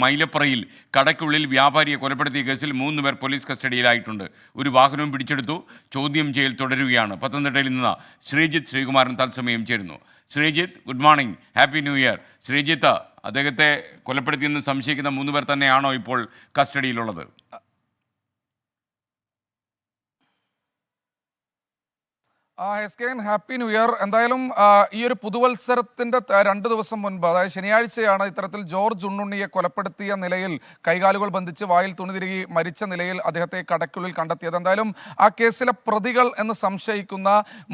മൈലപ്പറയിൽ കടയ്ക്കുള്ളിൽ വ്യാപാരിയെ കൊലപ്പെടുത്തിയ കേസിൽ 3 പേർ പോലീസ് കസ്റ്റഡിയിലായിട്ടുണ്ട്. ഒരു വാഹനവും പിടിച്ചെടുത്തു. ചോദ്യം ചെയ്യൽ തുടരുകയാണ്. പത്തനംതിട്ടയിൽ നിന്ന് ശ്രീജിത്ത് ശ്രീകുമാരൻ തത്സമയം ചേരുന്നു. Sreejith, good morning, happy new year. Sreejith, അദ്ദേഹത്തെ കൊലപ്പെടുത്തിയെന്ന് സംശയിക്കുന്ന 3 പേർ തന്നെയാണോ ഇപ്പോൾ കസ്റ്റഡിയിലുള്ളത്? Happy new year. എന്തായാലും ഈ ഒരു പുതുവത്സരത്തിന്റെ 2 ദിവസം മുൻപ്, അതായത് ശനിയാഴ്ചയാണ് ഇത്തരത്തിൽ ജോർജ് ഉണ്ണുണ്ണിയെ കൊലപ്പെടുത്തിയ നിലയിൽ കൈകാലുകൾ ബന്ധിച്ച് വായിൽ തുണി തിരുകി മരിച്ച നിലയിൽ അദ്ദേഹത്തെ കടയ്ക്കുള്ളിൽ കണ്ടെത്തിയത്. എന്തായാലും ആ കേസിലെ പ്രതികൾ എന്ന് സംശയിക്കുന്ന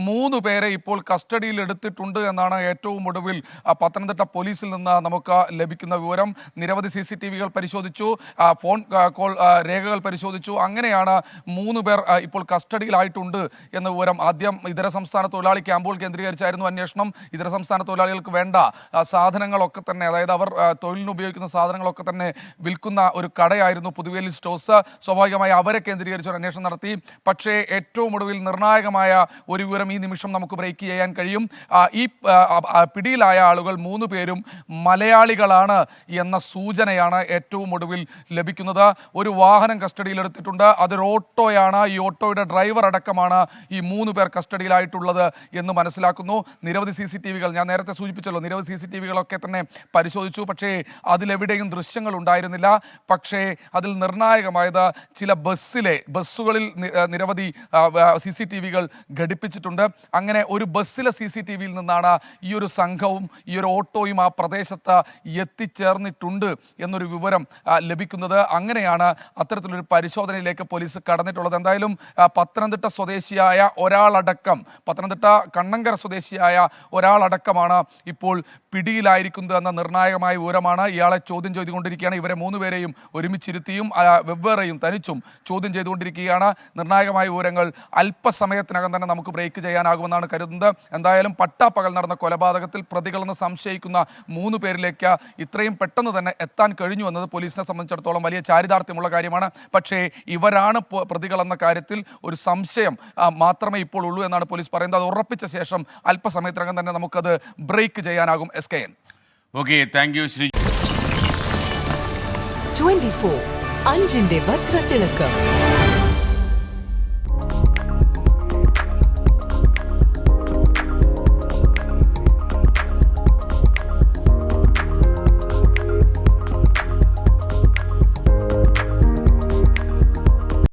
3 പേരെ ഇപ്പോൾ കസ്റ്റഡിയിൽ എടുത്തിട്ടുണ്ട് എന്നാണ് ഏറ്റവും ഒടുവിൽ പത്തനംതിട്ട പോലീസിൽ നിന്ന് നമുക്ക് ലഭിക്കുന്ന വിവരം. നിരവധി CCTV-കൾ പരിശോധിച്ചു, ഫോൺ കോൾ രേഖകൾ പരിശോധിച്ചു. അങ്ങനെയാണ് 3 പേർ ഇപ്പോൾ കസ്റ്റഡിയിലായിട്ടുണ്ട് എന്ന വിവരം. ആദ്യം ഇതര സംസ്ഥാന തൊഴിലാളി ക്യാമ്പുകൾ കേന്ദ്രീകരിച്ചായിരുന്നു അന്വേഷണം. ഇതര സംസ്ഥാന തൊഴിലാളികൾക്ക് വേണ്ട സാധനങ്ങളൊക്കെ തന്നെ, അതായത് അവർ തൊഴിലിന് ഉപയോഗിക്കുന്ന സാധനങ്ങളൊക്കെ തന്നെ വിൽക്കുന്ന ഒരു കടയായിരുന്നു പുതുവേലി സ്റ്റോഴ്സ്. സ്വാഭാവികമായി അവരെ കേന്ദ്രീകരിച്ച് ഒരു അന്വേഷണം നടത്തി. പക്ഷേ ഏറ്റവും ഒടുവിൽ നിർണായകമായ ഒരു വിവരം ഈ നിമിഷം നമുക്ക് ബ്രേക്ക് ചെയ്യാൻ കഴിയും. ഈ പിടിയിലായ ആളുകൾ 3 പേരും മലയാളികളാണ് എന്ന സൂചനയാണ് ഏറ്റവും ഒടുവിൽ ലഭിക്കുന്നത്. ഒരു വാഹനം കസ്റ്റഡിയിലെടുത്തിട്ടുണ്ട്. അതൊരു ഓട്ടോയാണ്. ഈ ഓട്ടോയുടെ ഡ്രൈവർ അടക്കമാണ് ഈ 3 പേർ കസ്റ്റഡിയിലായിട്ടുള്ളത് എന്ന് മനസ്സിലാക്കുന്നു. നിരവധി CCTV-കൾ, ഞാൻ നേരത്തെ സൂചിപ്പിച്ചല്ലോ, നിരവധി CCTV-കളൊക്കെ തന്നെ പരിശോധിച്ചു. പക്ഷേ അതിലെവിടെയും ദൃശ്യങ്ങൾ ഉണ്ടായിരുന്നില്ല. പക്ഷേ അതിൽ നിർണായകമായത് ചില ബസ്സുകളിൽ നിരവധി CCTV-കൾ ഘടിപ്പിച്ചിട്ടുണ്ട്. അങ്ങനെ ഒരു ബസ്സിലെ CCTV-യിൽ നിന്നാണ് ഈ ഒരു സംഘവും ഈ ഒരു ഓട്ടോയും ആ പ്രദേശത്ത് എത്തിച്ചേർന്നിട്ടുണ്ട് എന്നൊരു വിവരം ലഭിക്കുന്നത്. അങ്ങനെയാണ് അത്തരത്തിലൊരു പരിശോധനയിലേക്ക് പോലീസ് കടന്നിട്ടുള്ളത്. എന്തായാലും പത്തനംതിട്ട സ്വദേശിയായ ഒരാളടക്കം, പത്തനംതിട്ട കണ്ണങ്കര സ്വദേശിയായ ഒരാളടക്കമാണ് ഇപ്പോൾ പിടിയിലായിരിക്കുന്നത് എന്ന നിർണായകമായ വിവരമാണ്. ഇയാളെ ചോദ്യം ചെയ്തുകൊണ്ടിരിക്കുകയാണ്. ഇവരെ 3 പേരെയും ഒരുമിച്ചിരുത്തിയും വെവ്വേറെയും തനിച്ചും ചോദ്യം ചെയ്തുകൊണ്ടിരിക്കുകയാണ്. നിർണായകമായ വിവരങ്ങൾ അല്പസമയത്തിനകം തന്നെ നമുക്ക് ബ്രേക്ക് ചെയ്യാനാകുമെന്നാണ് കരുതുന്നത്. എന്തായാലും പട്ടാപ്പകൽ നടന്ന കൊലപാതകത്തിൽ പ്രതികളെന്ന് സംശയിക്കുന്ന 3 പേരിലേക്ക് ഇത്രയും പെട്ടെന്ന് തന്നെ എത്താൻ കഴിഞ്ഞു എന്നത് പോലീസിനെ സംബന്ധിച്ചിടത്തോളം വലിയ ചാരിതാർത്ഥ്യമുള്ള കാര്യമാണ്. പക്ഷേ ഇവരാണ് പ്രതികളെന്ന കാര്യത്തിൽ ഒരു സംശയം മാത്രമേ ഇപ്പോൾ ഉള്ളൂ എന്നാണ് പോലീസ് പറയുന്നത്. അത് ഉറപ്പിച്ച ശേഷം അല്പസമയത്തിനകം തന്നെ നമുക്കത് ബ്രേക്ക് ചെയ്യാനാകും. SKN. Okay, thank you Shri. 24 അഞ്ചിന്റെ വജ്രത്തിളക്കം.